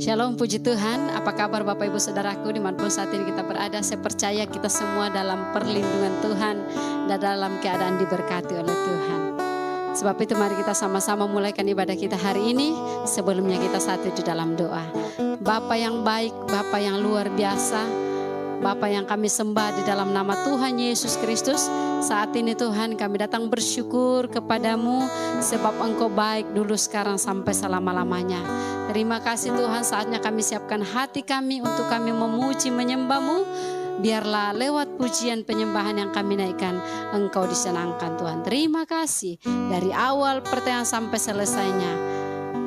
Shalom, puji Tuhan. Apa kabar Bapak Ibu Saudaraku dimanapun saat ini kita berada. Saya percaya kita semua dalam perlindungan Tuhan dan dalam keadaan diberkati oleh Tuhan. Sebab itu mari kita sama-sama mulaikan ibadah kita hari ini. Sebelumnya kita satu di dalam doa. Bapa yang baik, Bapa yang luar biasa, Bapa yang kami sembah di dalam nama Tuhan Yesus Kristus. Saat ini Tuhan kami datang bersyukur kepadamu sebab Engkau baik dulu sekarang sampai selama-lamanya. Terima kasih Tuhan, saatnya kami siapkan hati kami untuk kami memuji menyembah-Mu. Biarlah lewat pujian penyembahan yang kami naikkan Engkau disenangkan Tuhan. Terima kasih dari awal pertengahan sampai selesainya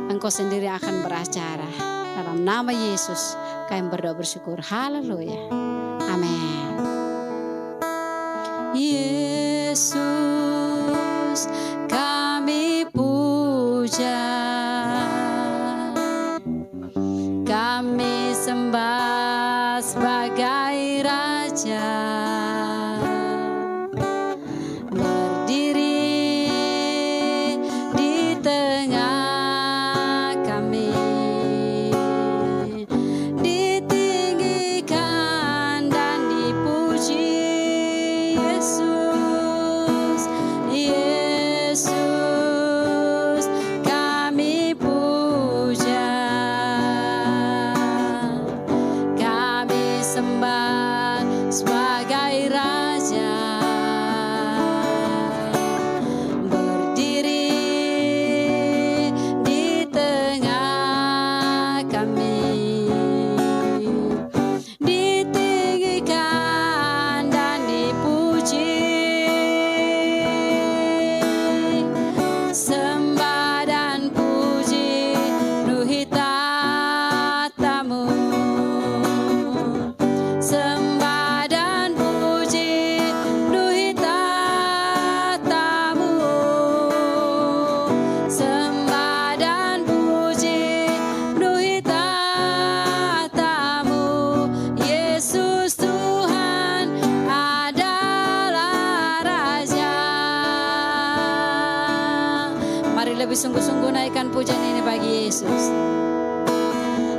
Engkau sendiri akan beracara. Dalam nama Yesus kami berdoa bersyukur. Haleluya. Amin. Yesus kami puja, kami sembah sebagai Raja, berdiri di tengah kami, ditinggikan dan dipuji. Yesus, Yesus kami puja, kami sembah sebagai Raja, berdiri di tengah kami, ditinggikan dan dipuji. Sembah dan puji penuhi tatamu, sembah dan puji penuhi tatamu, sembah dan puji penuhi tatamu. Yesus Tuhan adalah Raja. Mari lebih sungguh-sungguh naikkan pujian ini bagi Yesus.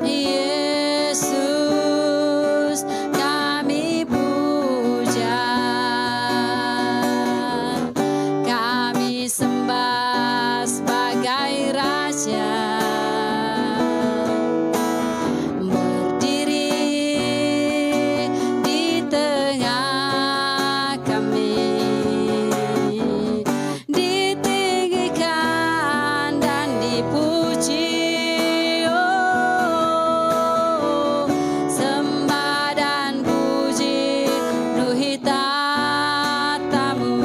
Yesus kami puja, kami sembah sebagai Raja, berdiri di tengah kami, ditinggikan dan dipuji. Oh, sembah dan puji penuhi tatamu,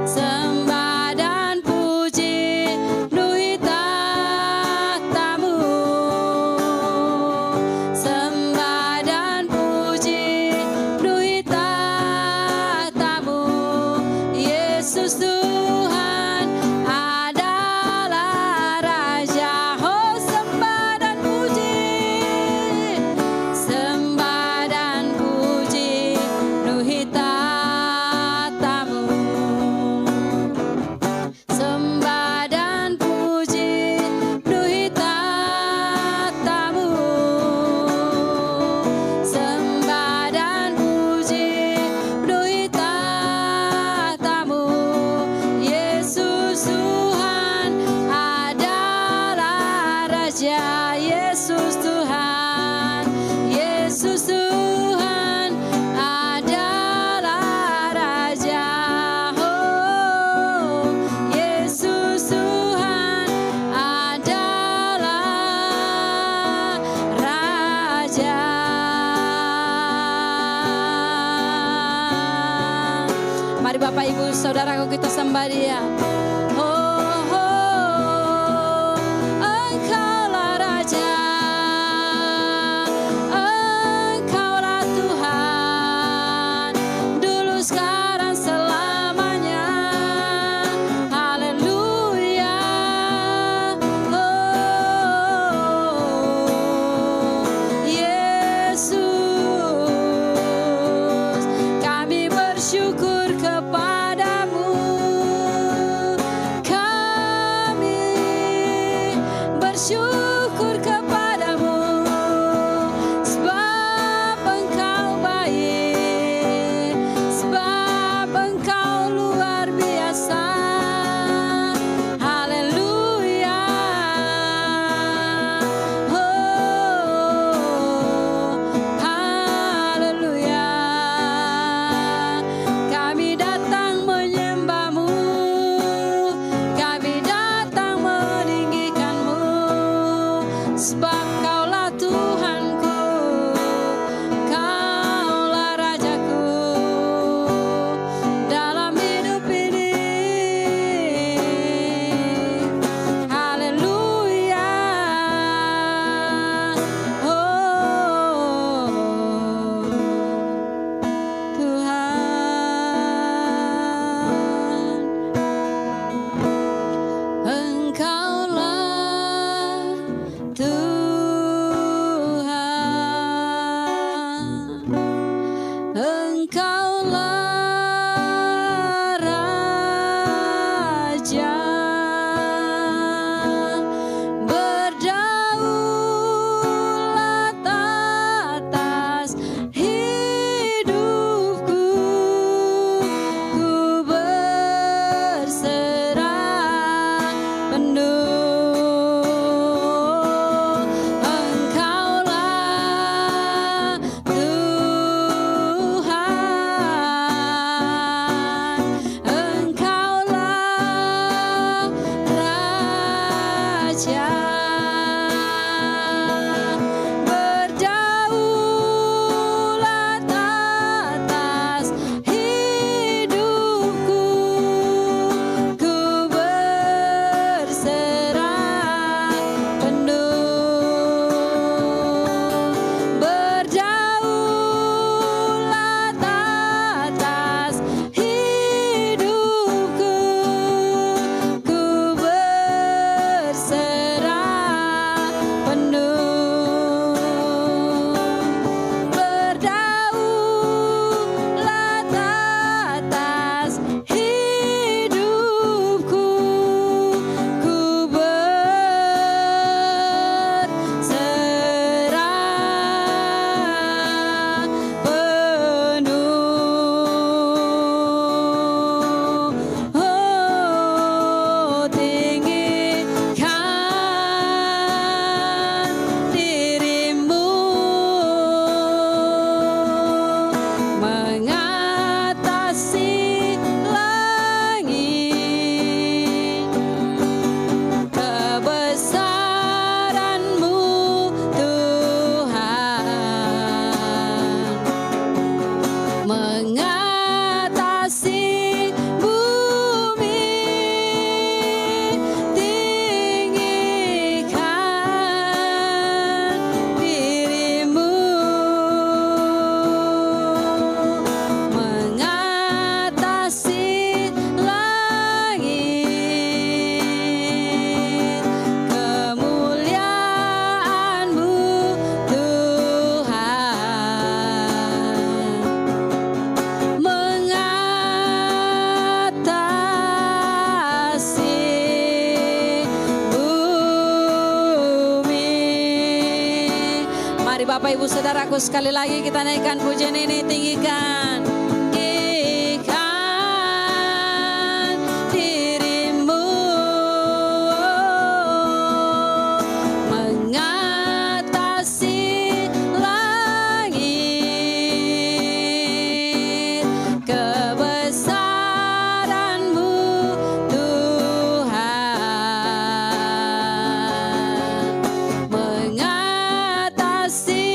sembah dan puji penuhi tatamu, sembah dan puji penuhi tatamu. Yesus Tuhan adalah Raja. Oh, sembah dan puji, sembah dan puji penuhi tatamu, sembah dan puji penuhi tatamu, sembah dan puji penuhi tatamu. Yesus Tuhan adalah Raja. Yesus Tuhan, Yesus Tuhan adalah Raja. Oh, Yesus Tuhan adalah Raja. Mari Bapak Ibu Saudaraku kita sembah Dia. Oh, oh, Engkaulah Raja, Engkaulah Tuhan, dulu sekarang selamanya. Haleluya. Oh, Yesus, kami bersyukur kepadamu. Bapak Ibu Saudaraku, sekali lagi kita naikkan pujian ini, tinggikan. Tinggikan dirimu mengatasi langit, kebesaran-Mu Tuhan mengatasi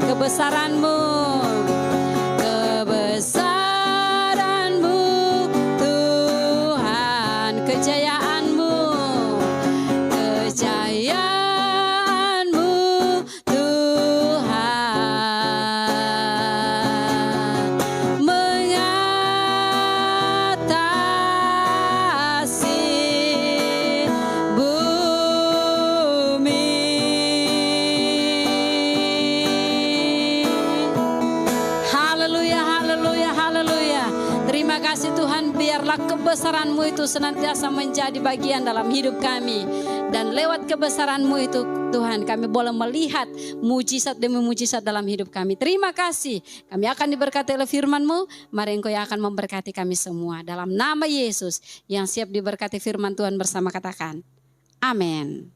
kebesaran-Mu, kebesaran-Mu Tuhan, kejayaan-Mu, kejayaan-Mu Tuhan mengatasi bumi. Haleluya, haleluya, haleluya. Terima kasih Tuhan, biarlah kebesaran-Mu itu senantiasa menjadi bagian dalam hidup kami. Dan lewat kebesaran-Mu itu Tuhan, kami boleh melihat mujizat demi mujizat dalam hidup kami. Terima kasih, kami akan diberkati oleh firman-Mu. Mari Engkau yang akan memberkati kami semua. Dalam nama Yesus yang siap diberkati firman Tuhan bersama, katakan amin.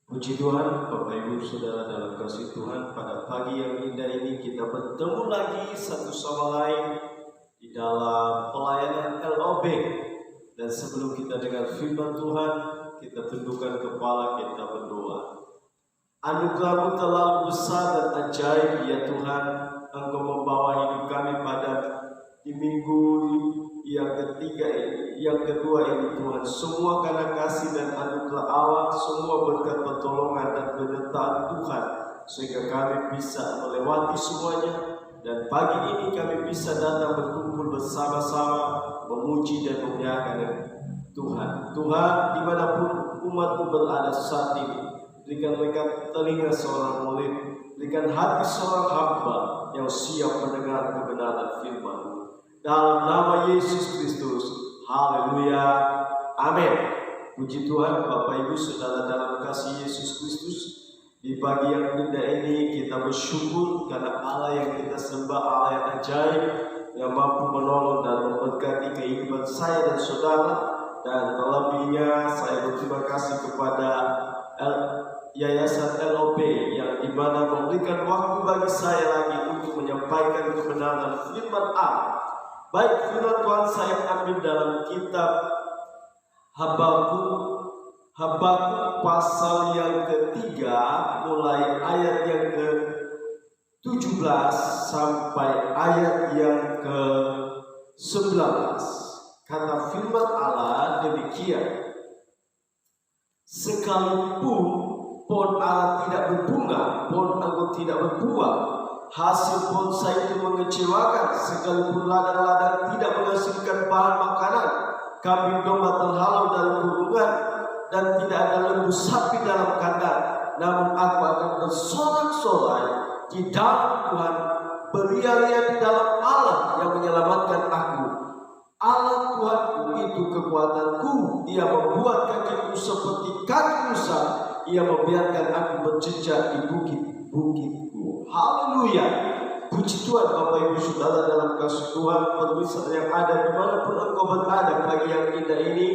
Puji Tuhan, Bapak Ibu Saudara dalam kasih Tuhan, pada pagi yang indah ini kita bertemu lagi satu sama lain di dalam pelayanan LOB. Dan sebelum kita dengar firman Tuhan, kita tundukkan kepala, kita berdoa. Anugerah-Mu terlalu besar dan ajaib ya Tuhan, Engkau membawa hidup kami pada di minggu yang ketiga ini, yang kedua ini Tuhan, semua karena kasih dan anugerah Allah, semua berkat pertolongan dan penyertaan Tuhan, sehingga kami bisa melewati semuanya. Dan pagi ini kami bisa datang berkumpul bersama-sama memuji dan memuliakan Tuhan. Tuhan, dimanapun umat-Mu berada saat ini, berikan mereka telinga seorang murid, berikan hati seorang hamba yang siap mendengar kebenaran firman-Mu. Dalam nama Yesus Kristus, haleluya, amin. Puji Tuhan, Bapak Ibu Saudara dalam kasih Yesus Kristus. Di pagi yang indah ini kita bersyukur karena Allah yang kita sembah, Allah yang ajaib, yang mampu menolong dan memberkati kehidupan saya dan saudara. Dan terlebihnya saya berterima kasih kepada Yayasan LOB yang dimana memberikan waktu bagi saya lagi untuk menyampaikan kebenaran firman Allah. Baik, firman Tuhan saya ambil dalam kitab Habakuk pasal yang ketiga, mulai ayat yang ke-17 sampai ayat yang ke-19. Kata firman Allah demikian: sekalipun pohon ara tidak berbunga, pohon anggur tidak berbuah, hasil pohon zaitun mengecewakan, sekalipun ladang-ladang tidak menghasilkan bahan makanan, kambing domba terhalau dari kurungan, dan tidak ada lembu sapi dalam kandang, namun aku akan bersorak-sorai di dalam Tuhan, beria-ria di dalam Allah yang menyelamatkan aku. Allah Tuhanku itu kekuatanku, Ia membuat kakiku seperti kaki Musa, Ia membiarkan aku berjejak di bukit-bukitku. Haleluya. Puji Tuhan Bapak Ibu Saudara dalam kasih Tuhan, pemirsa yang ada dimanapun engkau berada pagi yang indah ini.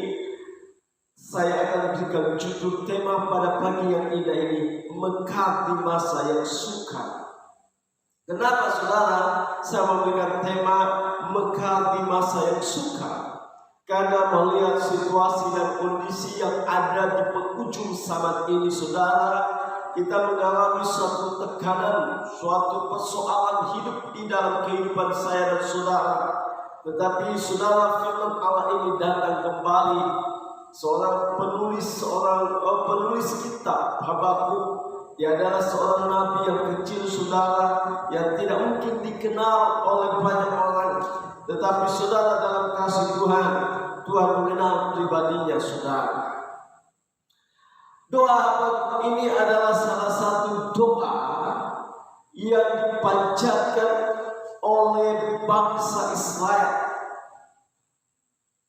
Saya akan berikan judul tema pada pagi yang indah ini, mekar di masa yang sukar. Kenapa saudara saya memberikan tema mekar di masa yang sukar? Karena melihat situasi dan kondisi yang ada di penghujung zaman ini saudara, kita mengalami suatu tekanan, suatu persoalan hidup di dalam kehidupan saya dan saudara. Tetapi saudara, firman Allah ini datang kembali. Seorang penulis kitab Habakuk, dia adalah seorang nabi yang kecil saudara, yang tidak mungkin dikenal oleh banyak orang. Tetapi saudara dalam kasih Tuhan, Tuhan mengenal pribadinya saudara. Doa Habakuk ini adalah salah satu doa yang dipanjatkan oleh bangsa Israel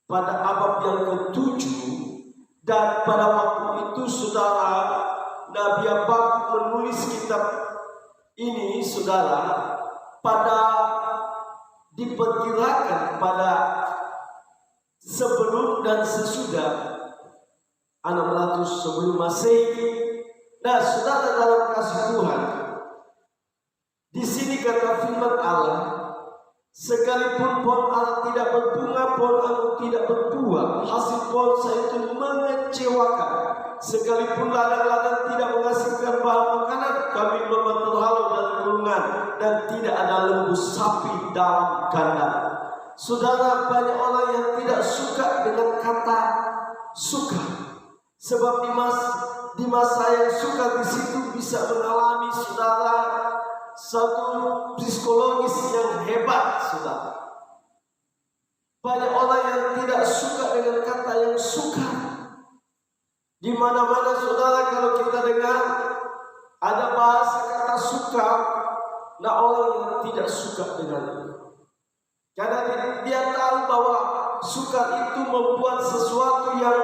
pada abad yang ke-7, dan pada waktu itu saudara, Nabi Habakuk menulis kitab ini saudara pada diperkirakan pada sebelum dan sesudah 600 sebelum Masehi. Nah, saudara dalam kasih Tuhan, di sini kata firman Allah, sekalipun pohon ara tidak berbunga, pohon anggur tidak berbuah, hasil pohon zaitun mengecewakan, sekalipun ladang-ladang tidak menghasilkan bahan makanan, kambing domba terhalau dari kurungan, dan tidak ada lembu sapi dalam kandang. Saudara, banyak orang yang tidak suka dengan kata suka, sebab di masa yang suka di situ bisa mengalami saudara satu psikologis yang hebat saudara. Banyak orang yang tidak suka dengan kata yang suka. Di mana-mana saudara kalau kita dengar ada bahasa kata suka, nah orang yang tidak suka dengan itu. Karena dia tahu bahwa suka itu membuat sesuatu yang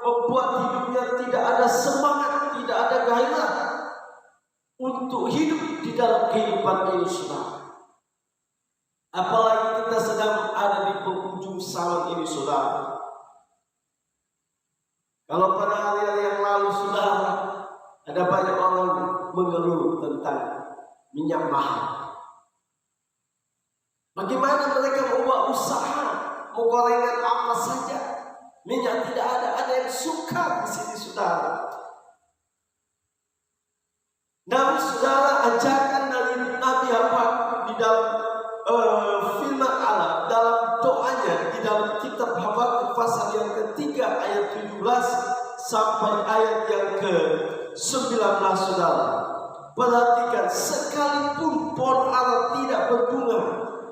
membuat hidupnya tidak ada semangat, tidak ada gairah untuk hidup di dalam kehidupan ini saudara. Apalagi kita sedang ada di penghujung zaman ini saudara. Kalau pada hari-hari yang lalu saudara, ada banyak orang mengeluh tentang minyak mahal. Bagaimana mereka membuat usaha, mau gorengan apa saja, minyak tidak ada yang suka di sini saudara. Namun saudara, ajakan dari Nabi Habakuk di dalam firman Allah, dalam doanya di dalam sampai ayat yang ke-19, saudara. Perhatikan, sekalipun pohon ara tidak berbunga,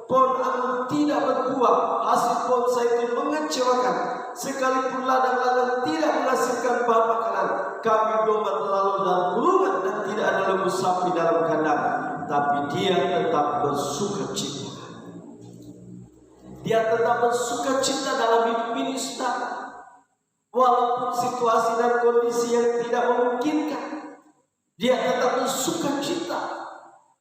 pohon anggur tidak berbuah, hasil pohon zaitun mengecewakan, sekalipun ladang-ladang tidak menghasilkan bahan makanan, kambing domba terlalu dalam gulungan dan tidak ada lembu sapi dalam kandang, tapi dia tetap bersuka cita. Dia tetap bersuka cita dalam hidup ini, saudara. Walaupun situasi dan kondisi yang tidak memungkinkan, dia tetap bersuka cita.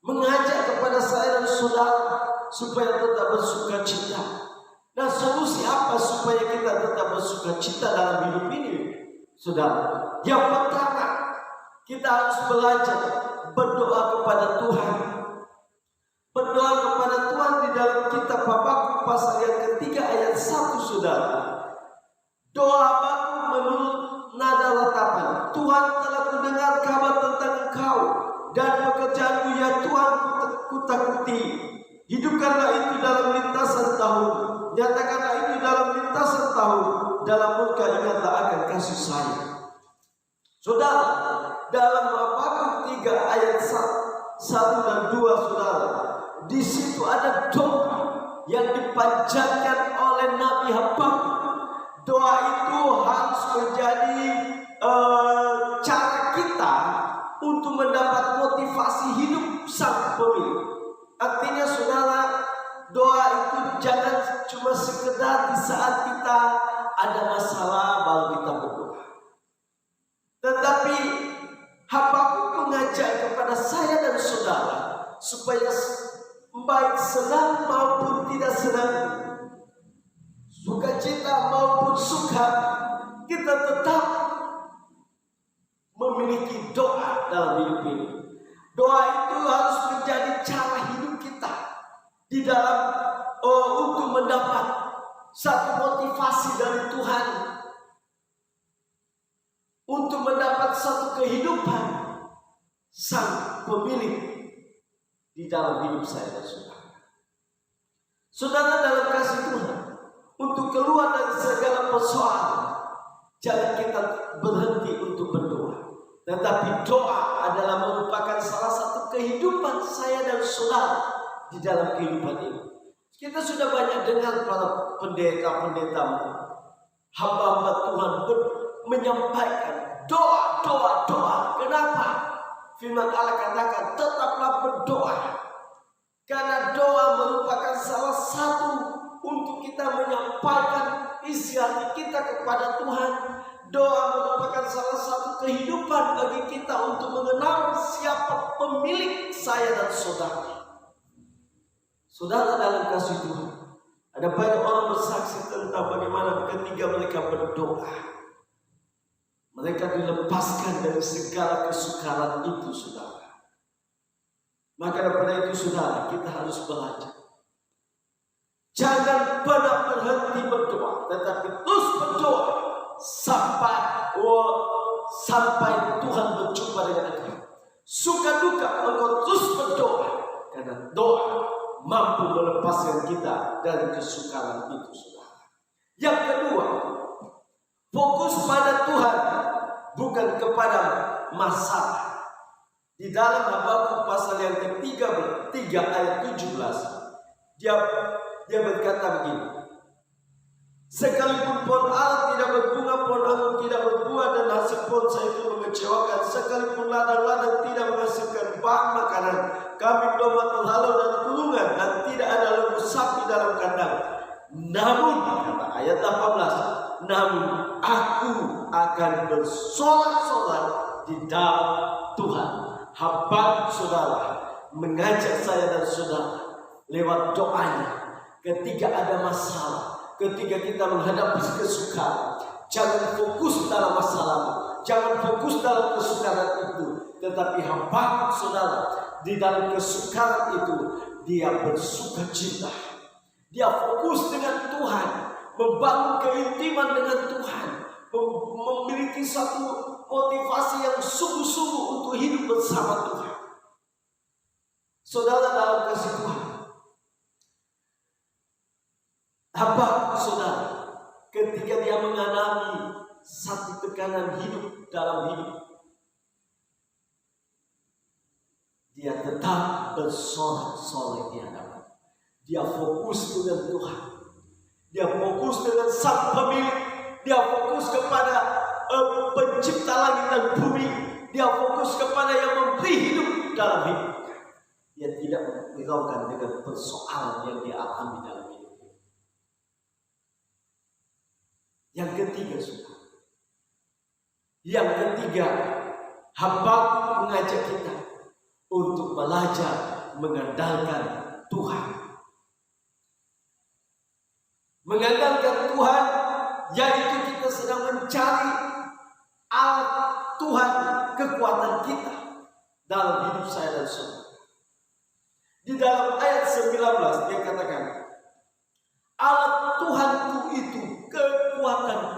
Mengajak kepada saya dan saudara supaya tetap bersuka cita. Nah, solusi apa supaya kita tetap bersuka cita dalam hidup ini, saudara? Yang pertama, kita harus belajar berdoa kepada Tuhan. Berdoa kepada Tuhan di dalam kitab Habakuk pasal yang ketiga ayat 1, saudara. Doa Habakuk menurut nada ratapan. Tuhan telah kudengar kabar tentang Engkau dan pekerjaanmu, ya Tuhan, kutakuti. Hidupkanlah itu dalam lintasan tahun, nyatakanlah itu dalam lintasan tahun. Dalam murka ingatlah akan kasih sayang. Saudara, dalam Habakuk 3 ayat 1 dan 2, saudara, di situ ada doa yang dipanjatkan oleh Nabi Habakuk. Doa itu harus menjadi cara kita untuk mendapat motivasi hidup sang pemilik. Artinya, saudara, doa itu jangan cuma sekedar di saat kita ada masalah baru kita berdoa. Tetapi Habakuk mengajak kepada saya dan saudara supaya baik senang maupun tidak senang, sukacita maupun suka, kita tetap memiliki doa dalam hidup ini. Doa itu harus menjadi cara hidup kita di dalam untuk mendapat satu motivasi dari Tuhan, untuk mendapat satu kehidupan sang pemilik di dalam hidup saya dan saudara. Saudara, dalam kasih Tuhan, untuk keluar dari segala persoalan, jangan kita berhenti untuk berdoa. Tetapi doa adalah merupakan salah satu kehidupan saya dan saudara di dalam kehidupan ini. Kita sudah banyak dengar para pendeta-pendeta, hamba-hamba Tuhan menyampaikan doa. Kenapa? Firman Allah katakan, tetaplah berdoa. Karena doa merupakan salah satu untuk kita menyampaikan isi hati kita kepada Tuhan. Doa merupakan salah satu kehidupan bagi kita untuk mengenal siapa pemilik saya dan saudara. Saudara, dalam kasih Tuhan, ada banyak orang bersaksi tentang bagaimana ketika mereka berdoa, mereka dilepaskan dari segala kesukaran itu, saudara. Maka daripada itu, saudara, kita harus belajar. Jangan pernah berhenti berdoa, tetapi terus berdoa sampai Tuhan berjumpa dengan engkau. Suka duka, engkau terus berdoa, karena doa mampu melepaskan kita dari kesukaran itu, saudara. Yang kedua, fokus pada Tuhan, bukan kepada masalah. Di dalam Habakuk pasal yang ke-3 ayat 17, dia berkata begini: sekalipun pohon ara tidak berbunga, pohon anggur tidak berbuah, dan hasil pohon zaitun mengecewakan, sekalipun ladang-ladang tidak menghasilkan bahan makanan, kambing domba terhalau dari kulungan, dan tidak ada lembu sapi dalam kandang. Namun, kata ayat 18, namun aku akan bersorak-sorak di dalam Tuhan. Habakuk, saudara, mengajak saya dan saudara lewat doanya. Ketika ada masalah, ketika kita menghadapi kesukaran, jangan fokus dalam masalah, jangan fokus dalam kesukaran itu, tetapi Habakuk, saudara, di dalam kesukaran itu dia bersuka cita. Dia fokus dengan Tuhan, membangun keintiman dengan Tuhan, memiliki satu motivasi yang sungguh-sungguh untuk hidup bersama Tuhan. Saudara, dalam kasih Tuhan, Habakuk, saudara, ketika dia mengalami satu tekanan tekanan hidup dalam hidup, dia tetap bersorak-sorai di hadapan. Dia fokus dengan Tuhan. Dia fokus dengan Sang Pemilik. Dia fokus kepada pencipta langit dan bumi. Dia fokus kepada yang memberi hidup dalam hidup. Dia tidak menghiraukan dengan persoalan yang dia alami dalam hidupnya. Yang ketiga, saudara. Yang ketiga, Habakuk mengajak kita untuk belajar mengandalkan Tuhan. Mengandalkan Tuhan, yaitu kita sedang mencari alat Tuhan, kekuatan kita dalam hidup saya dan saudara. Di dalam ayat 19 dia katakan, alat Tuhanku itu kekuatanku.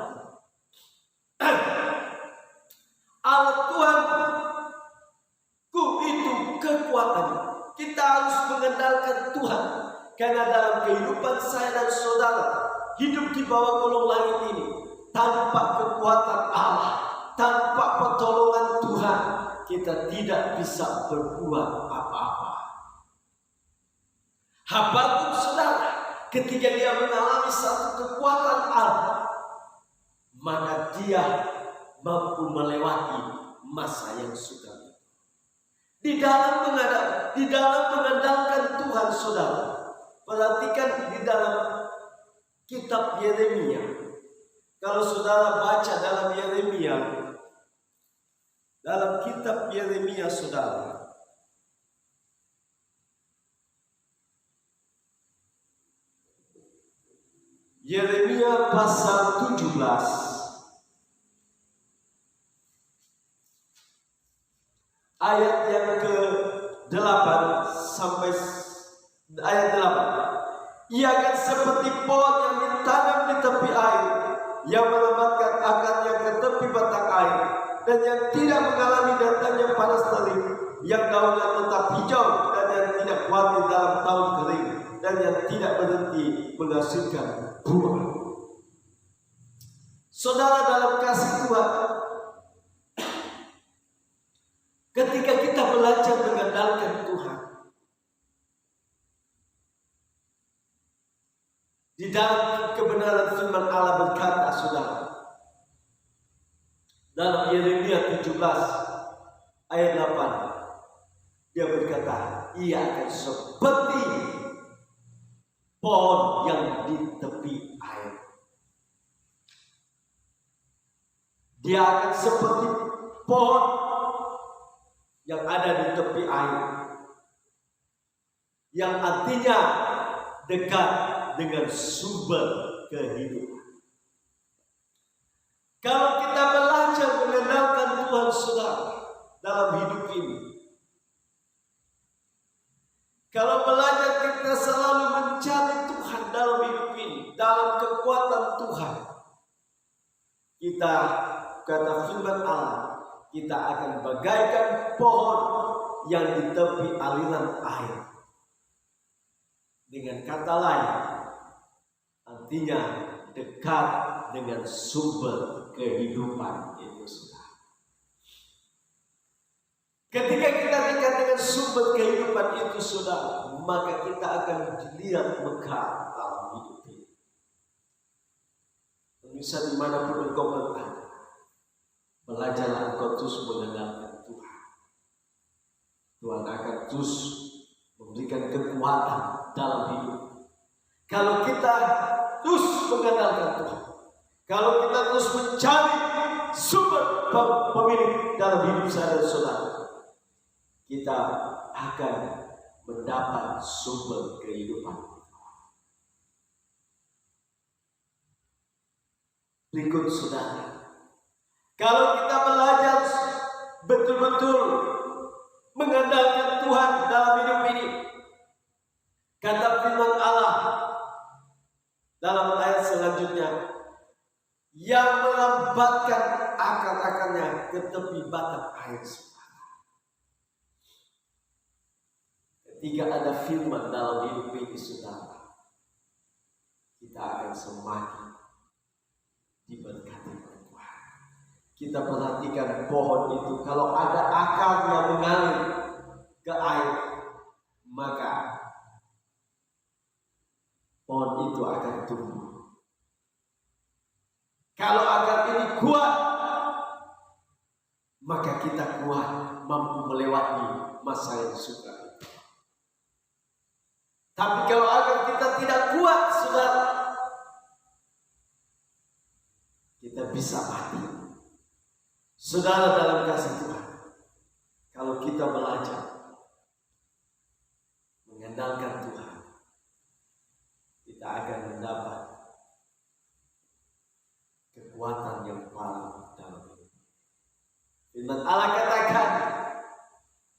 Alat Tuhanku itu kekuatanku. Kita harus mengandalkan Tuhan. Karena dalam kehidupan saya dan saudara, hidup di bawah kolong langit ini, tanpa kekuatan Allah, tanpa pertolongan Tuhan, kita tidak bisa berbuat apa-apa. Habakuk, saudara, ketika dia mengalami satu kekuatan Allah, maka dia mampu melewati masa yang sukar. Di dalam mengandalkan Tuhan, saudara, perhatikan di dalam kitab Yeremia. Kalau saudara baca dalam Yeremia, dalam kitab Yeremia, saudara, Yeremia pasal 17 ayat yang ke-8 sampai ayat 8. Ia akan seperti pohon yang ditanam di tepi air, yang melembatkan akarnya ke tepi batang air, dan yang tidak mengalami datangnya panas terik, yang daunnya tetap hijau, dan yang tidak khawatir dalam tahun kering, dan yang tidak berhenti menghasilkan buah. Saudara dalam kasih Tuhan, ketika kita belajar mengandalkan Tuhan, di dalam kebenaran firman Allah berkata, saudara, dalam Yeremia 17 ayat 8, dia berkata, ia akan seperti pohon yang di tepi air. Dia akan seperti pohon yang ada di tepi air, yang artinya dekat dengan sumber kehidupan. Kalau kita belajar mengandalkan Tuhan, saudara, dalam hidup ini, kalau belajar kita selalu mencari Tuhan dalam hidup ini, dalam kekuatan Tuhan, kita, kata firman Allah, kita akan bagaikan pohon yang di tepi aliran air. Dengan kata lain, artinya dekat dengan sumber kehidupan itu, saudara. Ketika kita dekat dengan sumber kehidupan itu, saudara, maka kita akan dilihat megah dalam hidup ini. Pemirsa, dimanapun engkau berada, belajarlah engkau terus mengandalkan Tuhan. Tuhan akan terus memberikan kekuatan dalam hidup. Kalau kita terus mengandalkan Tuhan, kalau kita terus mencari sumber pemilik dalam hidup saya dan saudara, kita akan mendapat sumber kehidupan. Berikut, saudara, kalau kita belajar betul-betul mengandalkan Tuhan dalam hidup ini, kata firman Allah dalam ayat selanjutnya, yang melambatkan akar-akarnya ke tepi batang air. Ketika ada firman dalam hidup ini, saudara, kita akan semakin diberkati oleh Tuhan. kita perhatikan pohon itu, kalau ada akar yang mengalir ke air, maka pohon itu akan tumbuh. Kalau akar ini kuat, maka kita kuat mampu melewati masa yang sukar. Tapi kalau akar kita tidak kuat, saudara, kita bisa mati. Saudara dalam kasih Tuhan, kalau kita belajar mengandalkan Tuhan, kita akan mendapat kekuatan yang paling dalam hidup. Firman Allah katakan,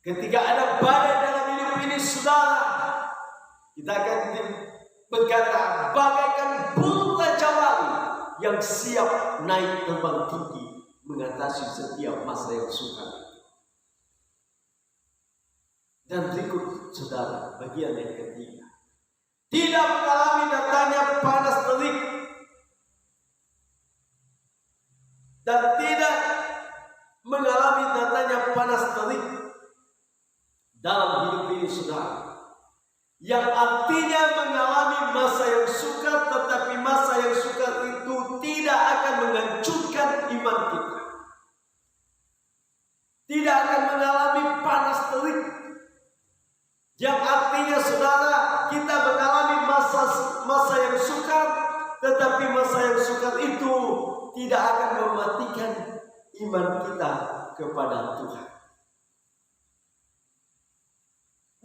ketika ada badai dalam hidup ini, saudara, kita akan berkata bagaikan burung raja wali yang siap naik terbang tinggi mengatasi setiap masa yang sukar. Dan berikut, saudara, bagian yang ketiga, tidak mengalami datanya panas terik dan tidak mengalami datanya panas terik dalam hidup ini, saudara. Yang artinya mengalami masa yang sukar, tetapi masa yang sukar itu tidak akan menghancurkan iman kita. Tidak akan mengalami panas terik. Yang artinya, saudara, kita mengalami masa yang sukar, tetapi masa yang sukar itu tidak akan mematikan iman kita kepada Tuhan.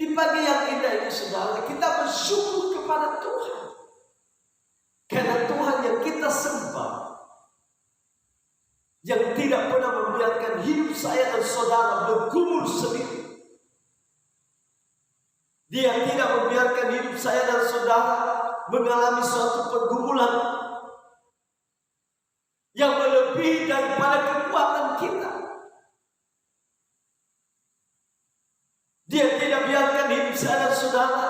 Di pagi yang indah ini, saudara, kita bersyukur kepada Tuhan. Karena Tuhan yang kita sembah, yang tidak pernah membiarkan hidup saya dan saudara bergumul sendiri. Dia tidak membiarkan hidup saya dan saudara mengalami suatu pergumulan yang melebihi daripada kekuatan kita. Dia tidak biarkan hidup saya dan saudara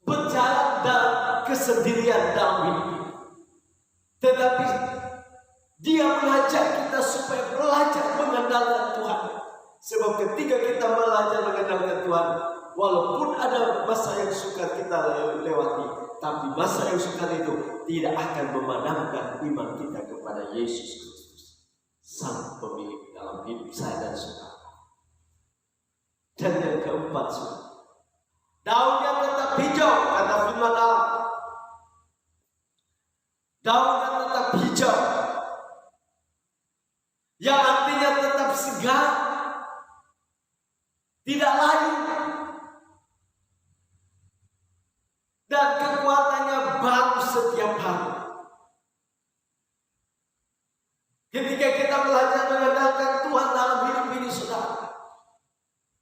berjalan dalam kesendirian dalam hidup ini. Tetapi Dia mengajak kita supaya belajar mengandalkan Tuhan. Sebab ketika kita belajar mengandalkan Tuhan, walaupun ada masa yang sukar kita lewati, tapi masa yang sukar itu tidak akan memadamkan iman kita kepada Yesus Kristus, Sang Pemilik dalam hidup saya dan saudara. Dan yang keempat, saudara, daunnya tetap hijau, kata firman Allah. Daunnya tetap hijau, yang artinya tetap segar, tidak layu, dan kekuatannya baru setiap hari. Ketika kita belajar mengandalkan Tuhan dalam hidup ini, saudara,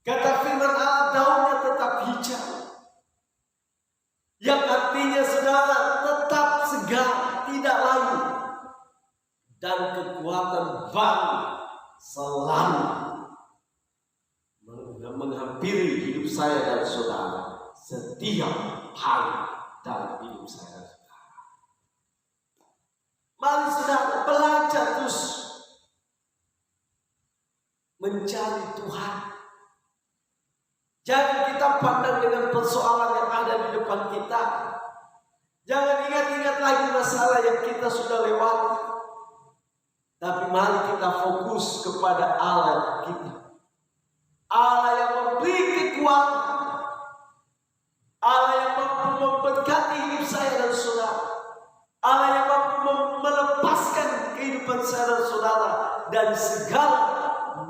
kata firman Allah, daunnya tetap hijau, yang artinya, saudara, tetap segar, tidak layu, dan kekuatan baru selalu menghampiri hidup saya dan saudara setiap hari dalam hidup saya dan saudara. Mari saudara belajar terus mencari Tuhan. Jangan kita pandang dengan persoalan yang ada di depan kita. Jangan ingat-ingat lagi masalah yang kita sudah lewati. Tapi mari kita fokus kepada Allah kita. Allah yang memberi kekuatan, Allah yang mampu memberkati hidup saya dan saudara, Allah yang mampu melepaskan kehidupan saya dan saudara dan segala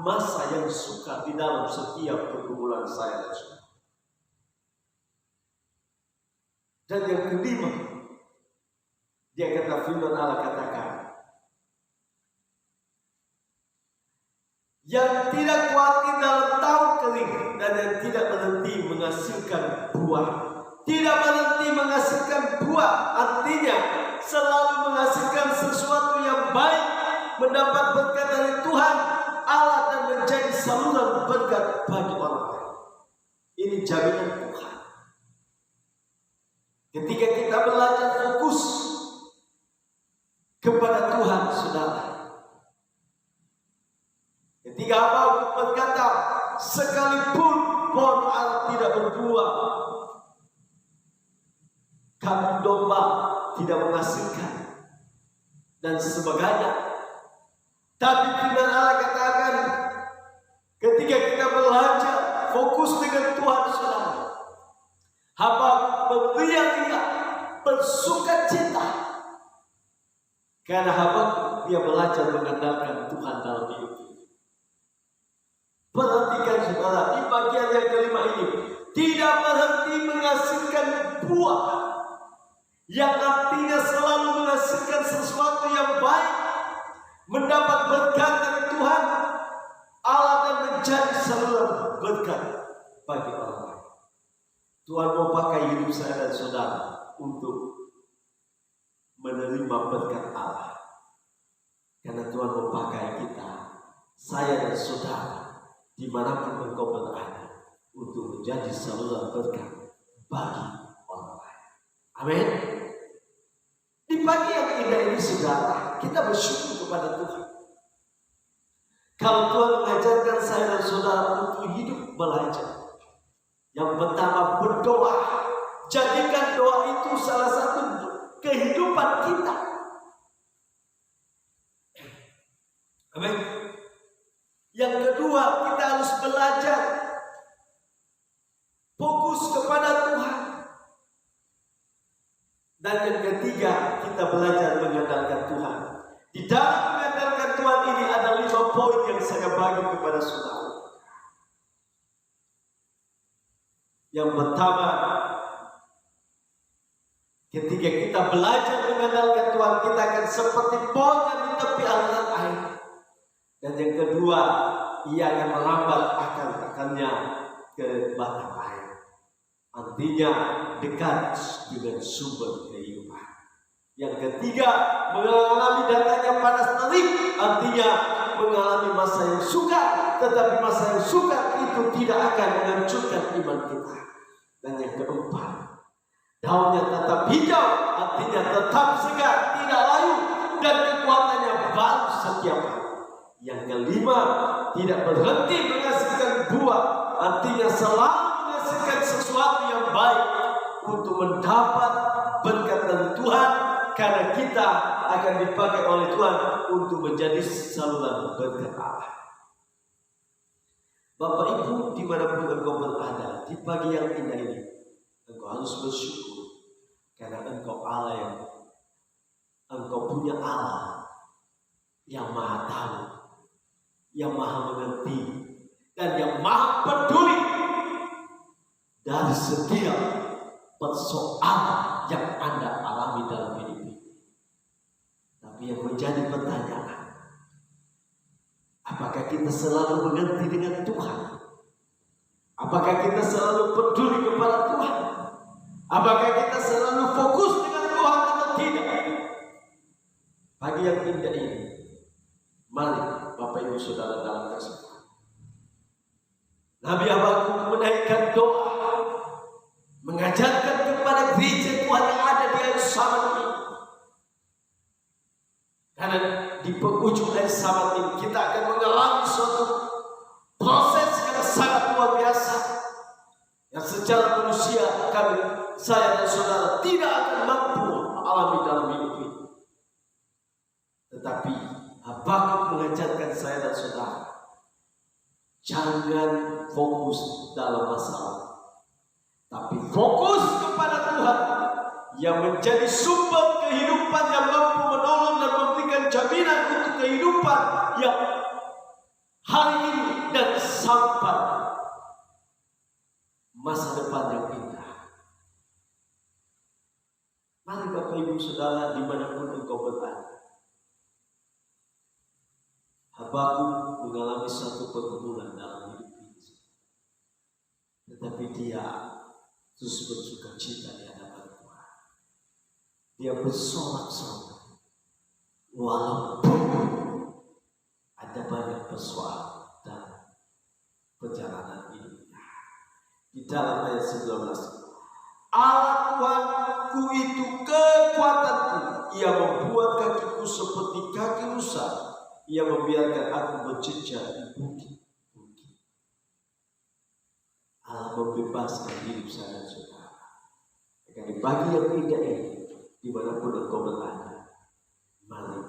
masa yang sukar di dalam setiap pergumulan saya dan saudara. Dan yang kelima, dia kata firman Allah katakan, yang tidak khawatir dalam tahun kering dan yang tidak berhenti menghasilkan buah. Tidak berhenti menghasilkan buah artinya selalu menghasilkan sesuatu yang baik, mendapat berkat dari Tuhan Allah dan menjadi saluran berkat bagi orang lain. Ini jaminan Tuhan. Ketika kita belajar fokus Ketika Habakuk berkata, sekalipun pohon ara tidak berbuah, kambing domba tidak menghasilkan, dan sebagainya. Tapi firman Allah katakan, ketika kita belajar fokus dengan Tuhan, saudara, Habakuk berriak-riak, bersukacita, karena Habakuk dia belajar mengandalkan Tuhan dalam hidup. Perhatikan saudara, di bagian yang kelima ini tidak berhenti menghasilkan buah, yang artinya selalu menghasilkan sesuatu yang baik, mendapat berkat dari Tuhan Allah dan menjadi saluran berkat bagi orang lain. Tuhan mau pakai hidup saya dan saudara untuk menerima berkat Allah, karena Tuhan mau pakai kita, saya dan saudara, dimanapun engkau berada, untuk menjadi saluran berkat bagi orang lain. Amin. Di pagi yang indah ini, saudara, kita bersyukur kepada Tuhan. Kalau Tuhan mengajarkan saya dan saudara untuk hidup belajar, yang pertama berdoa. Jadikan doa itu salah satu kehidupan kita. Amin. Yang kedua, kita harus belajar fokus kepada Tuhan. Dan yang ketiga, kita belajar mengandalkan Tuhan. Di dalam mengandalkan Tuhan ini ada 5 poin yang saya bagi kepada saudara. Yang pertama, ketika kita belajar mengandalkan Tuhan, kita akan seperti pohon yang di tepi aliran air. Dan yang kedua, ia akan melambat akar-akarnya ke batang air. Artinya dekat dengan sumber kehidupan. Yang ketiga, mengalami datangnya panas terik, artinya mengalami masa yang sukar, tetapi masa yang sukar itu tidak akan menghancurkan iman kita. Dan yang keempat, daunnya tetap hijau, artinya tetap segar, tidak layu, dan kekuatannya baru setiap hari. Yang kelima, tidak berhenti menghasilkan buah, artinya selalu menghasilkan sesuatu yang baik untuk mendapat berkat dari Tuhan, karena kita akan dipakai oleh Tuhan untuk menjadi saluran berkat Allah. Bapak Ibu, dimanapun engkau berada di pagi yang indah ini, engkau harus bersyukur, karena engkau Allah yang engkau punya Allah yang maha tahu, yang maha mengerti, dan yang maha peduli dari setiap persoalan yang Anda alami dalam hidup ini. Tapi yang menjadi pertanyaan, apakah kita selalu mengerti dengan Tuhan? Apakah kita selalu peduli kepada Tuhan? Apakah kita selalu fokus dengan Tuhan atau tidak? Pagi yang indah ini, mari Bapak Ibu Saudara dalam kasih Tuhan, Nabi Habakuk menaikkan doa, mengajarkan kepada gereja Tuhan yang ada di akhir zaman ini. Karena di penghujung dari zaman ini kita akan mengalami suatu proses yang sangat luar biasa, yang secara manusia saya dan saudara tidak akan mampu alami dalam hidup ini. Tetapi Habakuk mengajarkan saya dan saudara, jangan fokus dalam masalah, tapi fokus kepada Tuhan yang menjadi sumber kehidupan, yang mampu menolong dan memberikan jaminan untuk kehidupan yang hari ini dan sampai masa depan yang indah. Mari Bapak Ibu Saudara dimanapun engkau berada, Habakuk mengalami satu pergumulan dalam hidup ini, tetapi dia terus bersuka cita di hadapan Tuhan. Dia bersorak-sorak walaupun ada banyak persoalan dalam perjalanan hidupnya. Di dalam ayat 19, Allah Tuhanku itu kekuatanku, ia membuat kakiku seperti kaki rusa, Ia membiarkan aku berjejak di bukit-bukit. Allah membebaskan hidup saya dan saudara. Akan di pagi yang indah ini, dimanapun engkau berada, mari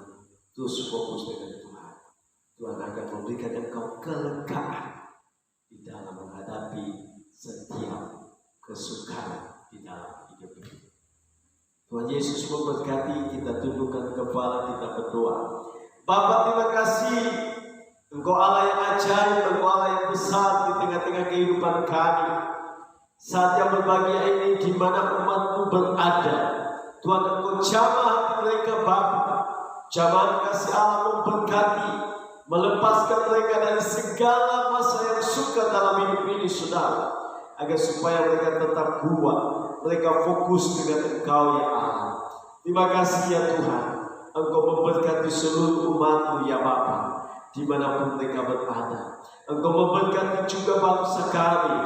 terus fokus dengan Tuhan. Tuhan akan memberikan engkau kelegaan di dalam menghadapi setiap kesukaran di dalam hidup ini. Tuhan Yesus memberkati. Kita tundukkan kepala, kita berdoa. Bapa, terima kasih. Engkau Allah yang ajaib, Engkau Allah yang besar di tengah-tengah kehidupan kami. Saat yang berbahagia ini, di mana umat-Mu berada, Tuhan, Engkau jamah hati mereka, Bapa. Jamah kasih Allah memberkati, melepaskan mereka dari segala masa yang suka dalam hidup ini, Saudara, agar supaya mereka tetap kuat, mereka fokus dengan Engkau, ya Allah. Terima kasih ya Tuhan, Engkau memberkati seluruh umat-Mu, ya Bapa, dimanapun mereka berada. Engkau memberkati juga bangsa kami,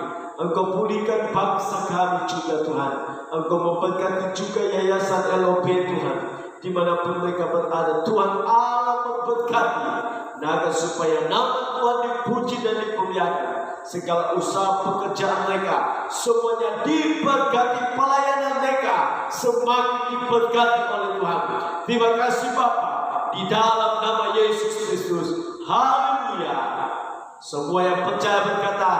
Engkau pulihkan bangsa kami juga Tuhan. Engkau memberkati juga yayasan LOB Tuhan, dimanapun mereka berada. Tuhan Allah memberkati, agar supaya nama Tuhan dipuji dan dimuliakan. Segala usaha pekerjaan mereka semuanya diberkati, pelayanan mereka semakin diberkati oleh Tuhan. Terima kasih Bapa, di dalam nama Yesus Kristus. Haleluya. Semua yang percaya berkata